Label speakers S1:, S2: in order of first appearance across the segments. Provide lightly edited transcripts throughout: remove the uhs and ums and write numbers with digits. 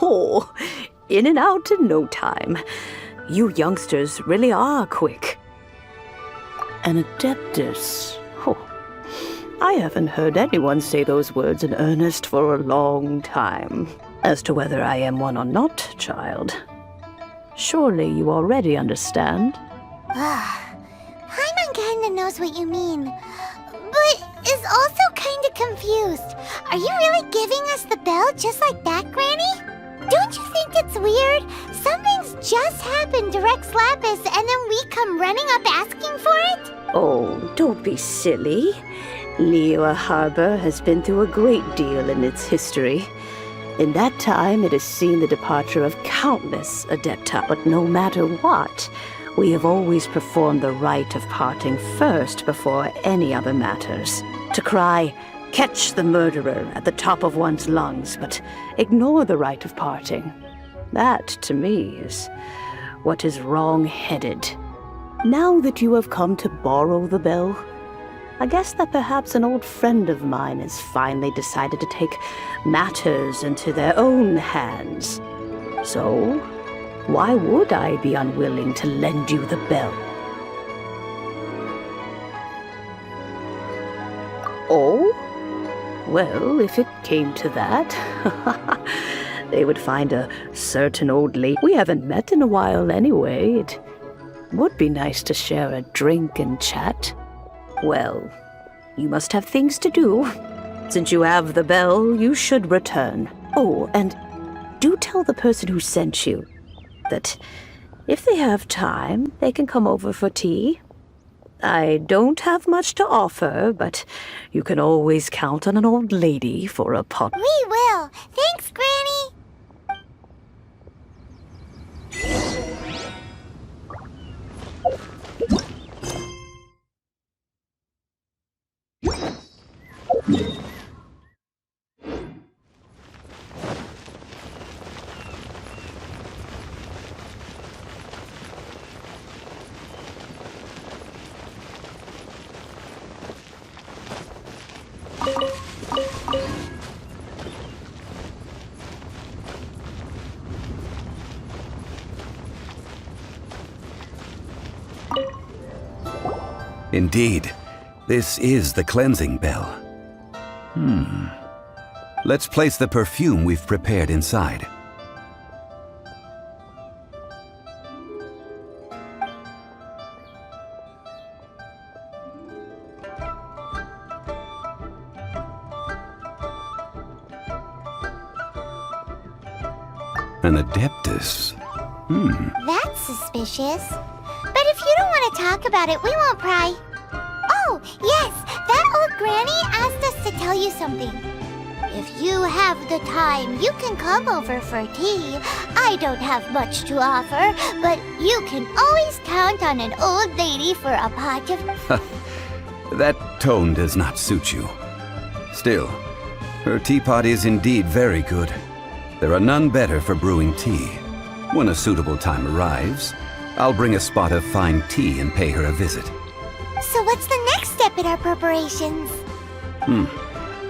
S1: Oh, in and out in no time. You youngsters really are quick. An adeptus. Oh, I haven't heard anyone say those words in earnest for a long time. As to whether I am one or not, child, surely you already understand.
S2: Paimon kinda knows what you mean, but is also kinda confused. Are you really giving us the bell just like that, Granny? Don't you think it's weird? Something's just happened to Rεsεyvαdσs and then we come running up asking for it?
S1: Oh, don't be silly. Liyue Harbor has been through a great deal in its history. In that time, it has seen the departure of countless adepta, but no matter what, we have always performed the rite of parting first before any other matters. To cry, "Catch the murderer," at the top of one's lungs, but ignore the rite of parting. That, to me, is what is wrong-headed. Now that you have come to borrow the bell, I guess that perhaps an old friend of mine has finally decided to take matters into their own hands. So, why would I be unwilling to lend you the bell? Oh? Well, if it came to that, they would find a certain old lady we haven't met in a while anyway. It would be nice to share a drink and chat. Well, you must have things to do. Since you have the bell, you should return. Oh, and do tell the person who sent you that if they have time, they can come over for tea. I don't have much to offer, but you can always count on an old lady for a pot.
S2: We will. Thanks, Granny.
S3: Indeed, this is the cleansing bell. Let's place the perfume we've prepared inside. An adeptus.
S2: That's suspicious. But if you don't want to talk about it, we won't pry. Oh, yes, that old granny asked us to tell you something. If you have the time, you can come over for tea. I don't have much to offer, but you can always count on an old lady for a pot of...
S3: That tone does not suit you. Still, her teapot is indeed very good. There are none better for brewing tea. When a suitable time arrives, I'll bring a spot of fine tea and pay her a visit.
S2: So what's the next step in our preparations?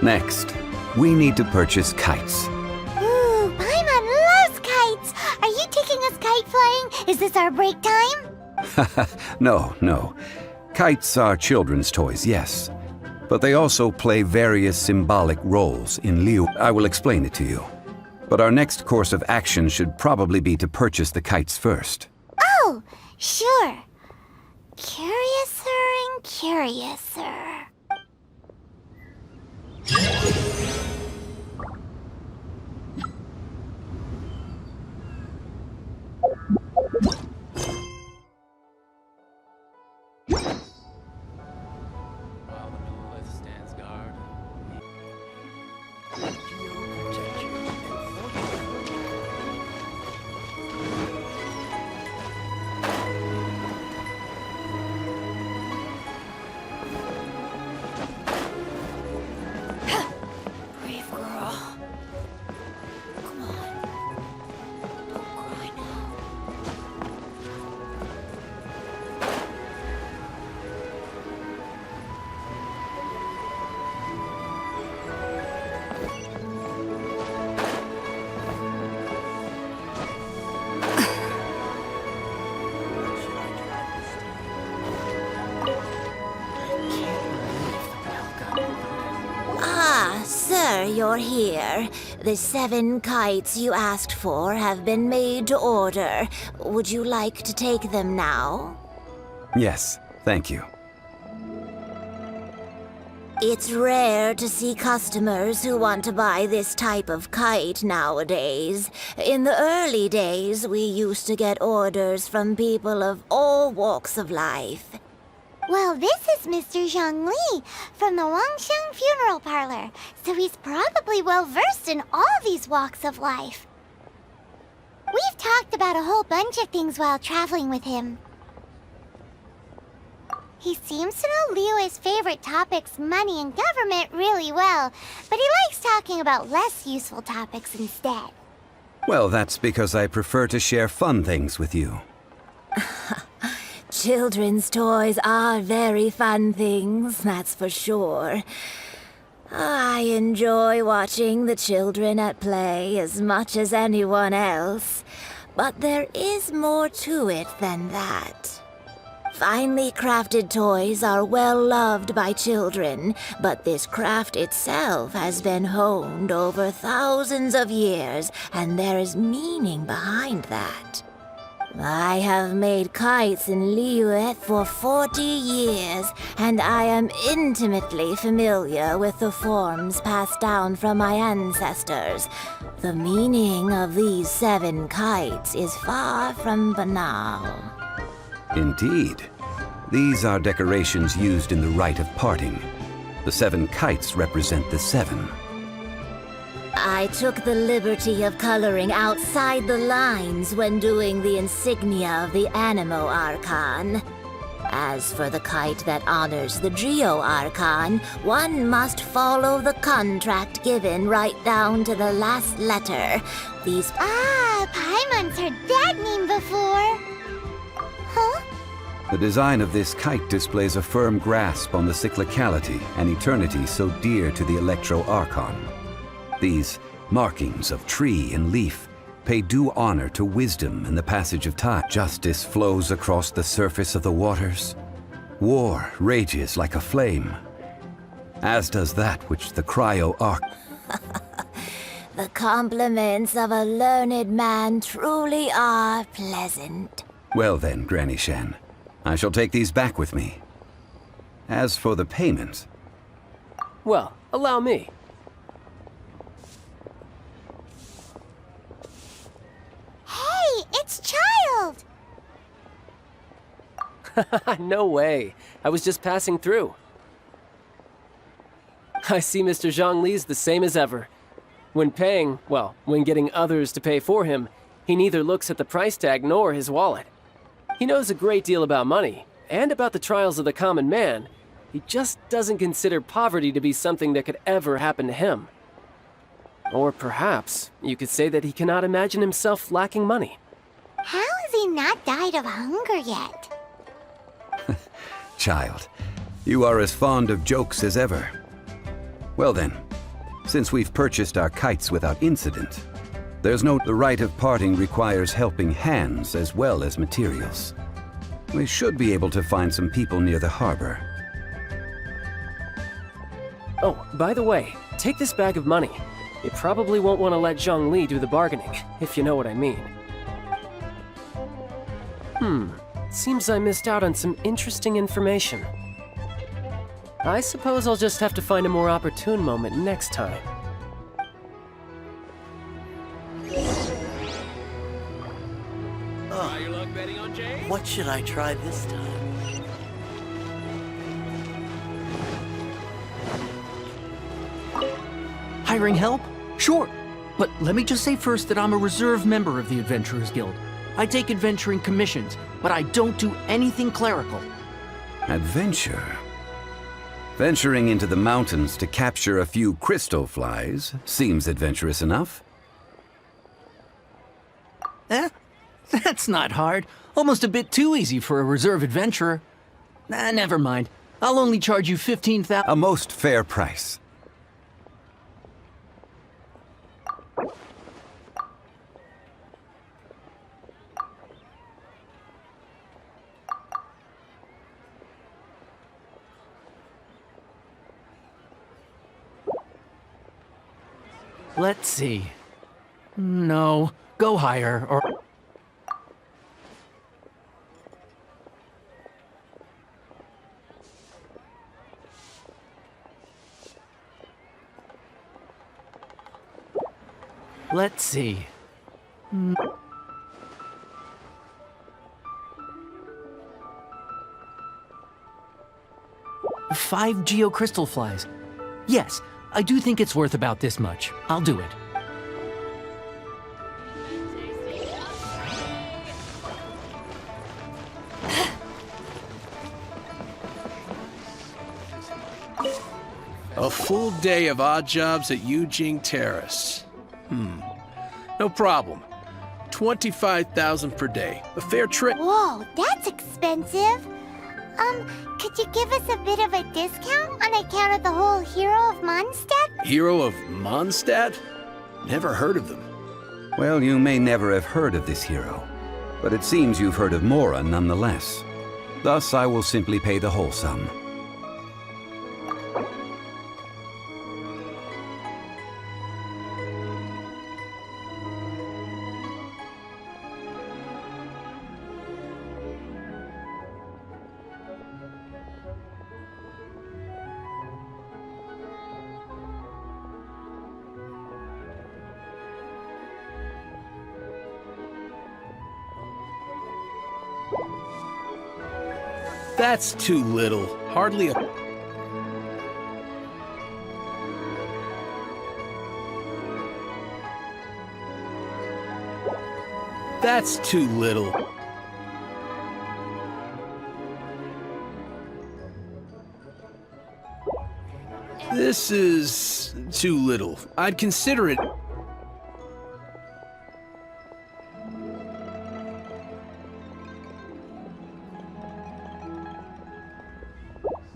S3: Next, we need to purchase kites.
S2: Ooh, Paimon loves kites! Are you taking us kite flying? Is this our break time?
S3: No. Kites are children's toys, yes. But they also play various symbolic roles in liyue. I will explain it to you. But our next course of action should probably be to purchase the kites first.
S2: Oh, sure. Curiouser and curiouser.
S4: wonder you're here. The 7 kites you asked for have been made to order. Would you like to take them now?
S3: Yes, thank you.
S4: It's rare to see customers who want to buy this type of kite nowadays. In the early days, we used to get orders from people of all walks of life.
S2: Well, this is Mr. Zhongli from the Wangsheng Funeral Parlor, so he's probably well-versed in all these walks of life. We've talked about a whole bunch of things while traveling with him. He seems to know Liyue's favorite topics, money and government, really well, but he likes talking about less useful topics instead.
S3: Well, that's because I prefer to share fun things with you.
S4: Children's toys are very fun things, that's for sure. I enjoy watching the children at play as much as anyone else, but there is more to it than that. Finely crafted toys are well loved by children, but this craft itself has been honed over thousands of years, and there is meaning behind that. I have made kites in Liyue for 40 years, and I am intimately familiar with the forms passed down from my ancestors. The meaning of these 7 kites is far from banal.
S3: Indeed. These are decorations used in the rite of parting. The 7 kites represent the 7.
S4: I took the liberty of coloring outside the lines when doing the insignia of the Animo Archon. As for the kite that honors the Geo Archon, one must follow the contract given right down to the last letter. These...
S2: Paimon's heard that name before. Huh?
S3: The design of this kite displays a firm grasp on the cyclicality and eternity so dear to the Electro Archon. These markings of tree and leaf pay due honor to wisdom and the passage of time. Justice flows across the surface of the waters. War rages like a flame, as does that which the Cryo Arc...
S4: The compliments of a learned man truly are pleasant.
S3: Well then, Granny Shan, I shall take these back with me. As for the payment...
S5: Well, allow me.
S2: Hey, it's Child!
S5: No way. I was just passing through. I see Mr. Zhongli's the same as ever. When paying, well, when getting others to pay for him, he neither looks at the price tag nor his wallet. He knows a great deal about money, and about the trials of the common man. He just doesn't consider poverty to be something that could ever happen to him. Or perhaps you could say that he cannot imagine himself lacking money.
S2: How has he not died of hunger yet?
S3: Child, you are as fond of jokes as ever. Well then, since we've purchased our kites without incident, the rite of parting requires helping hands as well as materials. We should be able to find some people near the harbor.
S5: Oh, by the way, take this bag of money. You probably won't want to let Zhongli do the bargaining, if you know what I mean. Seems I missed out on some interesting information. I suppose I'll just have to find a more opportune moment next time.
S6: What should I try this time?
S7: Hiring help? Sure. But let me just say first that I'm a reserve member of the Adventurers Guild. I take adventuring commissions, but I don't do anything clerical.
S3: Adventure? Venturing into the mountains to capture a few crystal flies seems adventurous enough.
S7: That's not hard. Almost a bit too easy for a reserve adventurer. Never mind. I'll only charge you 15,000.
S3: A most fair price.
S7: Let's see. No, go higher, or... Let's see. 5 geocrystal flies. Yes, I do think it's worth about this much. I'll do it.
S8: A full day of odd jobs at Guizhong Terrace. No problem. 25,000 per day. A fair trade.
S2: Whoa, that's expensive. Could you give us a bit of a discount on account of the whole Hero of Mondstadt?
S8: Hero of Mondstadt? Never heard of them.
S3: Well, you may never have heard of this hero, but it seems you've heard of Mora nonetheless. Thus, I will simply pay the whole sum.
S8: That's too little. Hardly a... That's too little. This is too little. I'd consider it...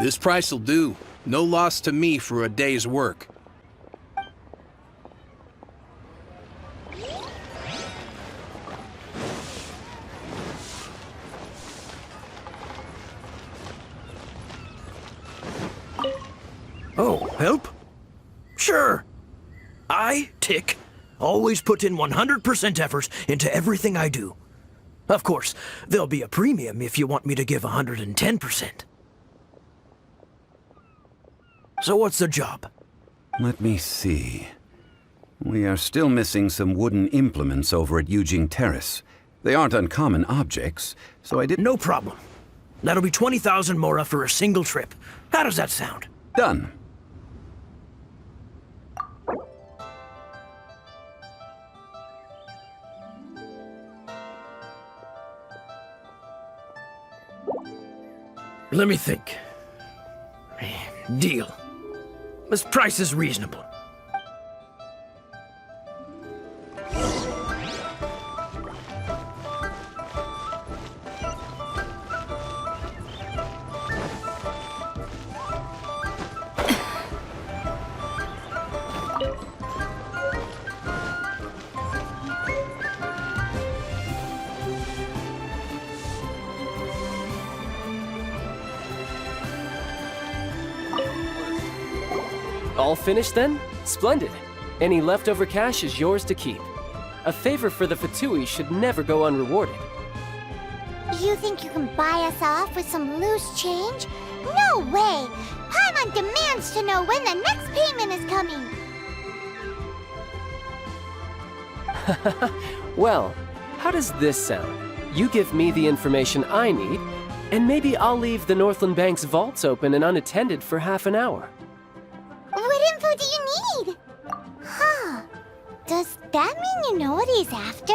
S8: This price'll do. No loss to me for a day's work.
S9: Oh, help? Sure. I, Tick, always put in 100% effort into everything I do. Of course, there'll be a premium if you want me to give 110%. So what's the job?
S3: Let me see. We are still missing some wooden implements over at Guizhong Terrace. They aren't uncommon objects, so I didn't...
S9: No problem. That'll be 20,000 mora for a single trip. How does that sound?
S3: Done.
S9: Let me think. Deal. This price is reasonable.
S5: All finished then? Splendid. Any leftover cash is yours to keep. A favor for the Fatui should never go unrewarded.
S2: You think you can buy us off with some loose change? No way! Paimon demands to know when the next payment is coming!
S5: Well, how does this sound? You give me the information I need, and maybe I'll leave the Northland Bank's vaults open and unattended for half an hour.
S2: What info do you need? Huh. Does that mean you know what he's after?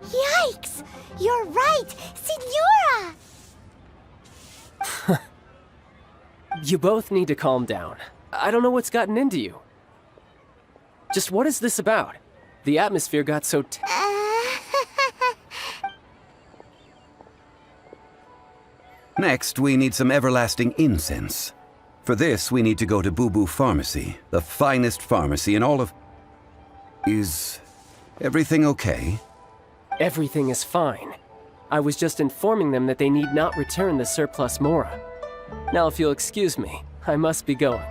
S2: Yikes! You're right! Signora!
S5: You both need to calm down. I don't know what's gotten into you. Just what is this about? The atmosphere got so
S3: Next, we need some everlasting incense. For this, we need to go to Boo Boo Pharmacy, the finest pharmacy in all of... Is everything okay?
S5: Everything is fine. I was just informing them that they need not return the surplus Mora. Now, if you'll excuse me, I must be going.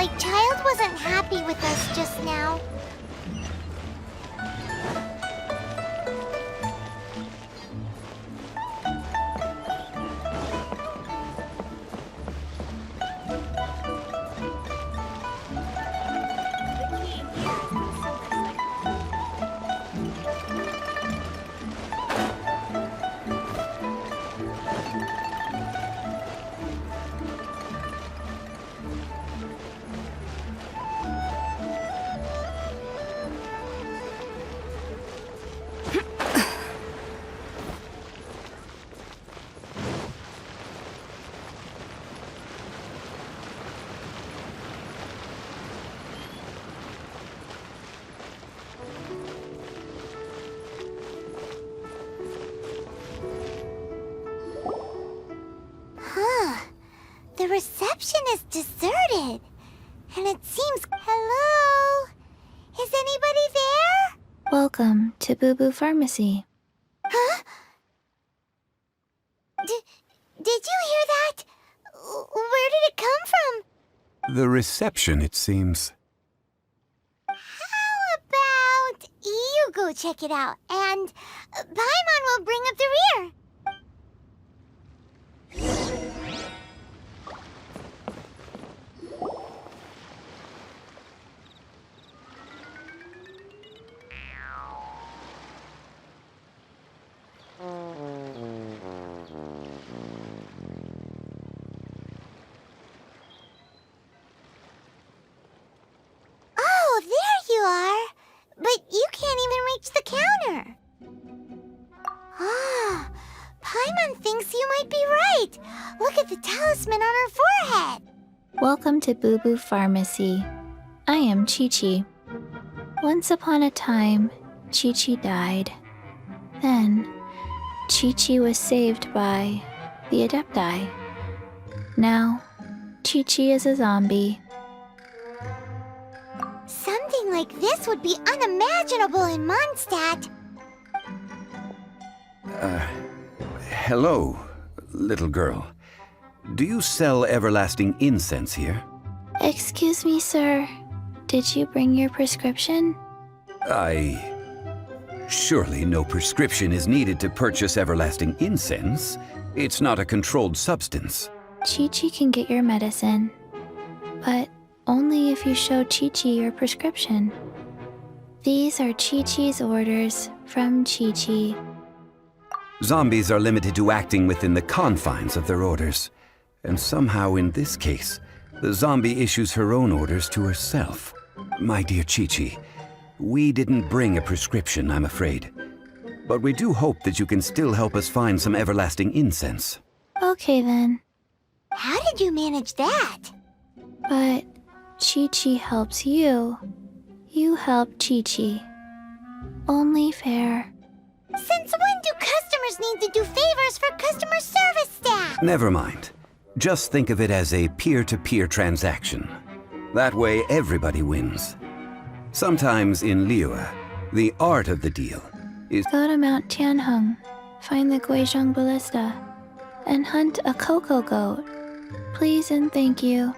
S2: like Child wasn't happy with us just now. The reception is deserted. And it seems... Hello? Is anybody there?
S10: Welcome to Boo Boo Pharmacy.
S2: Huh? Did you hear that? Where did it come from?
S3: The reception, it seems.
S2: How about you go check it out, and Paimon will bring up the rear. Oh, there you are. But you can't even reach the counter. Ah, Paimon thinks you might be right. Look at the talisman on her forehead.
S10: Welcome to Boo Boo Pharmacy. I am Chi-Chi. Once upon a time, Chi-Chi died. Then, Chi-Chi was saved by the Adepti. Now, Chi-Chi is a zombie.
S2: Something like this would be unimaginable in Mondstadt.
S3: Hello, little girl. Do you sell everlasting incense here?
S10: Excuse me, sir. Did you bring your prescription?
S3: Surely no prescription is needed to purchase everlasting incense. It's not a controlled substance.
S10: Chi-Chi can get your medicine, but only if you show Chi-Chi your prescription. These are Chi-Chi's orders from Chi-Chi.
S3: Zombies are limited to acting within the confines of their orders. And somehow in this case, the zombie issues her own orders to herself. My dear Chi-Chi, we didn't bring a prescription, I'm afraid. But we do hope that you can still help us find some everlasting incense.
S10: Okay then.
S2: How did you manage that?
S10: But Chi-Chi helps you. You help Chi-Chi. Only fair.
S2: Since when do customers need to do favors for customer service staff?
S3: Never mind. Just think of it as a peer-to-peer transaction. That way everybody wins. Sometimes in Liyue, the art of the deal is...
S10: Go to Mount Tianheng, find the Guizhong balista, and hunt a cocoa goat. Please and thank you.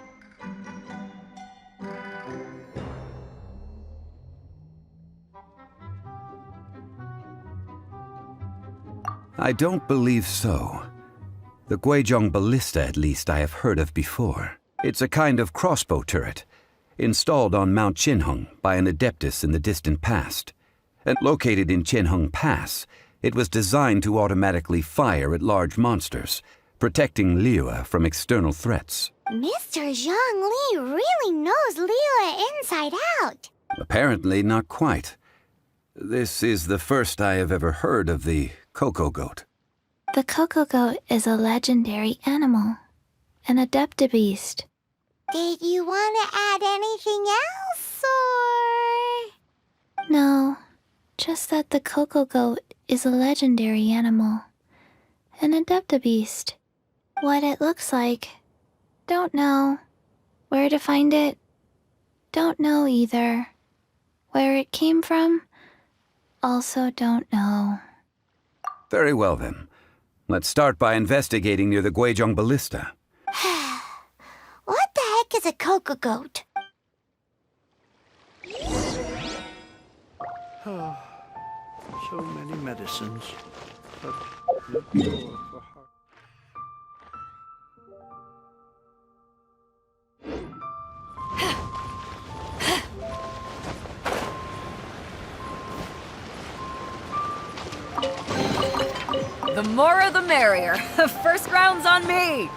S3: I don't believe so. The Guizhong ballista, at least, I have heard of before. It's a kind of crossbow turret, installed on Mount Tianheng by an adeptus in the distant past. And located in Tianheng Pass, it was designed to automatically fire at large monsters, protecting Liyue from external threats.
S2: Mr. Zhang Li really knows Liyue inside out.
S3: Apparently not quite. This is the first I have ever heard of the cocoa goat.
S10: The cocoa goat is a legendary animal, an adeptabeast.
S2: Did you want to add anything else, or...?
S10: No, just that the cocoa goat is a legendary animal, an adeptabeast. What it looks like, don't know. Where to find it, don't know either. Where it came from, also don't know.
S3: Very well then. Let's start by investigating near the Guizhong ballista.
S2: What the heck is a cocoa goat?
S9: So many medicines, but no cure for heart.
S11: The more the merrier. First round's on me.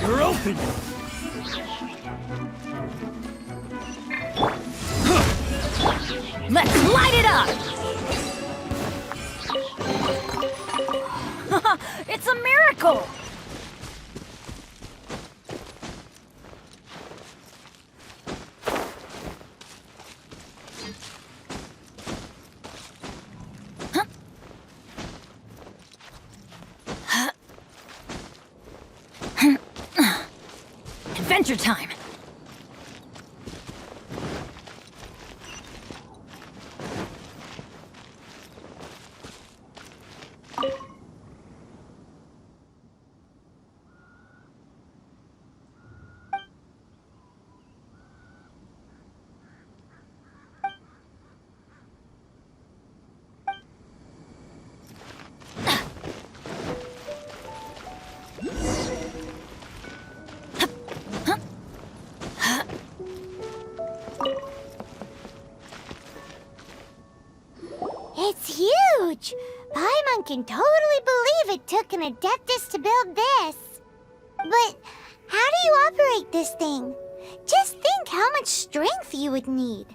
S9: You're open!
S11: Let's light it up! It's a miracle! Adventure time!
S2: It's huge! Paimon can totally believe it took an Adeptus to build this. But how do you operate this thing? Just think how much strength you would need.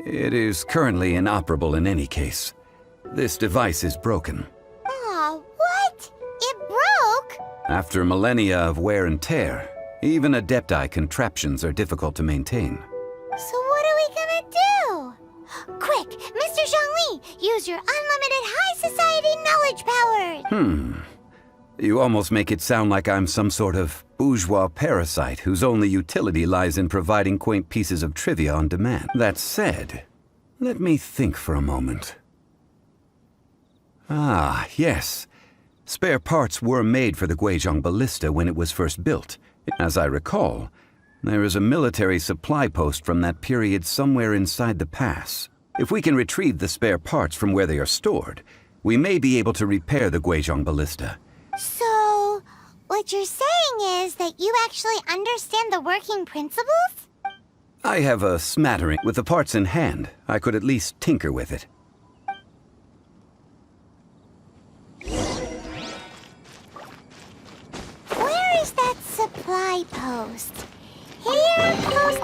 S3: It is currently inoperable in any case. This device is broken.
S2: Aw, what? It broke?
S3: After millennia of wear and tear, even Adepti contraptions are difficult to maintain.
S2: So what are we gonna do? Quick, Mr. Zhongli, use your unlimited high society knowledge powers!
S3: You almost make it sound like I'm some sort of bourgeois parasite whose only utility lies in providing quaint pieces of trivia on demand. That said, let me think for a moment. Ah, yes. Spare parts were made for the Guizhong ballista when it was first built. As I recall, there is a military supply post from that period somewhere inside the pass. If we can retrieve the spare parts from where they are stored, we may be able to repair the Guizhong ballista.
S2: So, what you're saying is that you actually understand the working principles?
S3: I have a smattering. With the parts in hand, I could at least tinker with it.
S2: Where is that supply post? Here, post...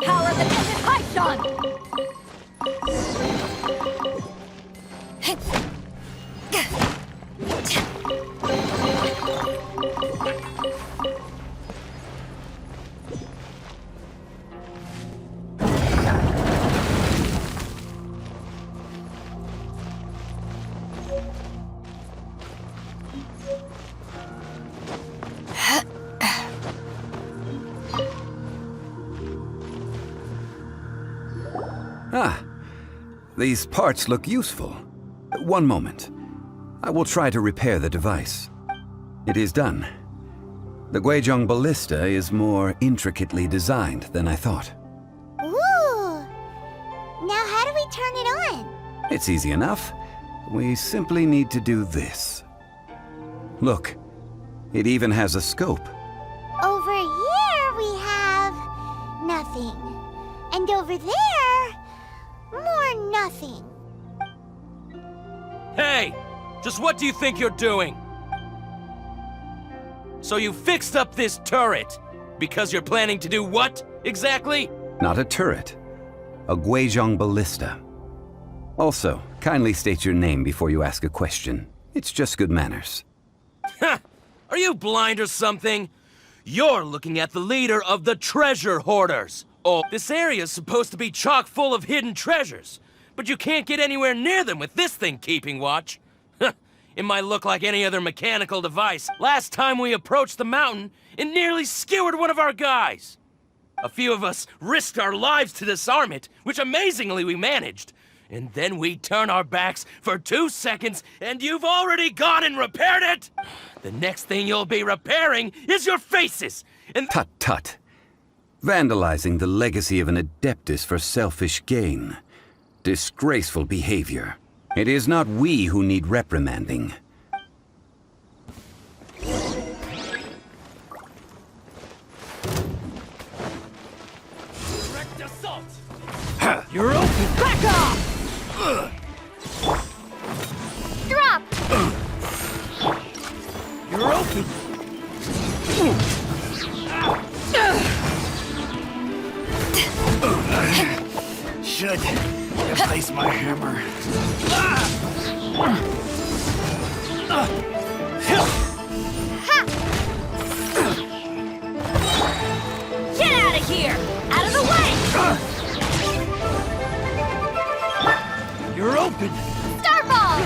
S11: Power the desert python!
S3: Ah, these parts look useful. One moment. I will try to repair the device. It is done. The Guizhong ballista is more intricately designed than I thought.
S2: Ooh! Now how do we turn it on?
S3: It's easy enough. We simply need to do this. Look, it even has a scope.
S2: Over here we have nothing. And over there, more nothing.
S12: Hey! Just what do you think you're doing? So you fixed up this turret because you're planning to do what, exactly?
S3: Not a turret. A Guizhong ballista. Also, kindly state your name before you ask a question. It's just good manners.
S12: Ha! Are you blind or something? You're looking at the leader of the treasure hoarders. Oh, this area's supposed to be chock full of hidden treasures, but you can't get anywhere near them with this thing keeping watch. It might look like any other mechanical device. Last time we approached the mountain, it nearly skewered one of our guys. A few of us risked our lives to disarm it, which amazingly we managed. And then we turn our backs for 2 seconds, and you've already gone and repaired it! The next thing you'll be repairing is your faces! And
S3: Tut tut. Vandalizing the legacy of an Adeptus for selfish gain. Disgraceful behavior. It is not we who need reprimanding.
S12: direct assault!
S9: You're open!
S11: Back off!
S2: Drop!
S9: You're open!
S13: Should replace my hammer.
S11: Get out of here! Out of the way!
S9: You're open!
S2: Starball!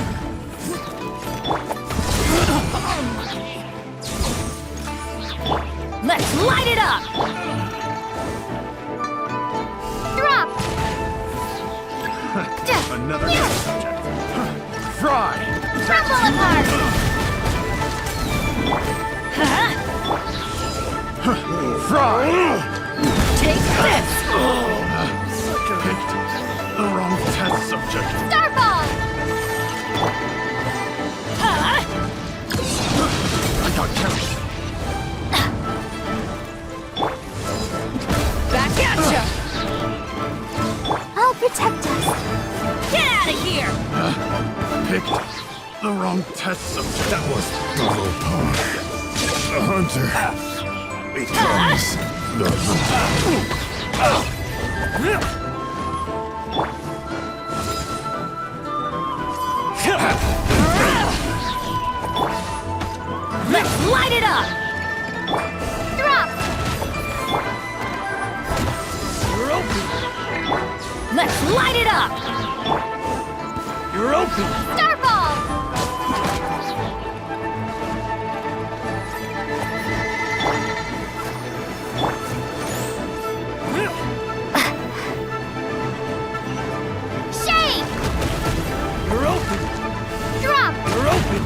S11: Let's light it up!
S2: Drop!
S13: Another subject.
S9: Fry!
S2: Crumble apart!
S9: Fry!
S11: Take this!
S13: Picked the wrong test subject.
S2: Starball!
S13: I got carried.
S11: Back at ya!
S2: I'll protect us.
S11: Get out of here!
S13: Picked the wrong test subject. That was double power. The hunter becomes the
S11: Let's light it up!
S2: Drop!
S9: You're open!
S11: Let's light it up!
S9: You're open!
S2: Starball! Shake!
S9: You're open!
S2: Drop!
S9: You're open!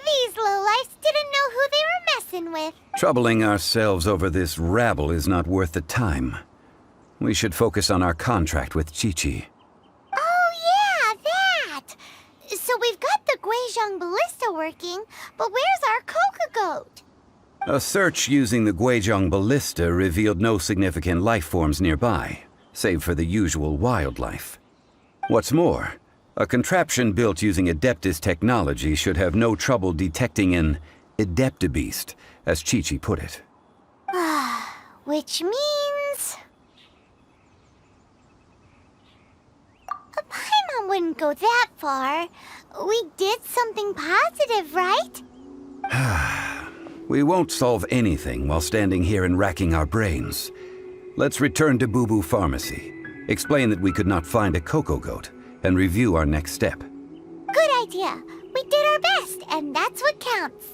S2: These lowlifes didn't know who they were messing with.
S3: Troubling ourselves over this rabble is not worth the time. We should focus on our contract with Qiqi.
S2: Oh yeah, that! So we've got the Guizhong ballista working, but where's our Coca-Goat?
S3: A search using the Guizhong ballista revealed no significant life forms nearby, save for the usual wildlife. What's more, a contraption built using Adeptus technology should have no trouble detecting an Adeptabeast, as Qiqi put it.
S2: Which means... Paimon wouldn't go that far. We did something positive, right?
S3: We won't solve anything while standing here and racking our brains. Let's return to Boo Boo Pharmacy. Explain that we could not find a cocoa goat, and review our next step.
S2: Good idea. We did our best, and that's what counts.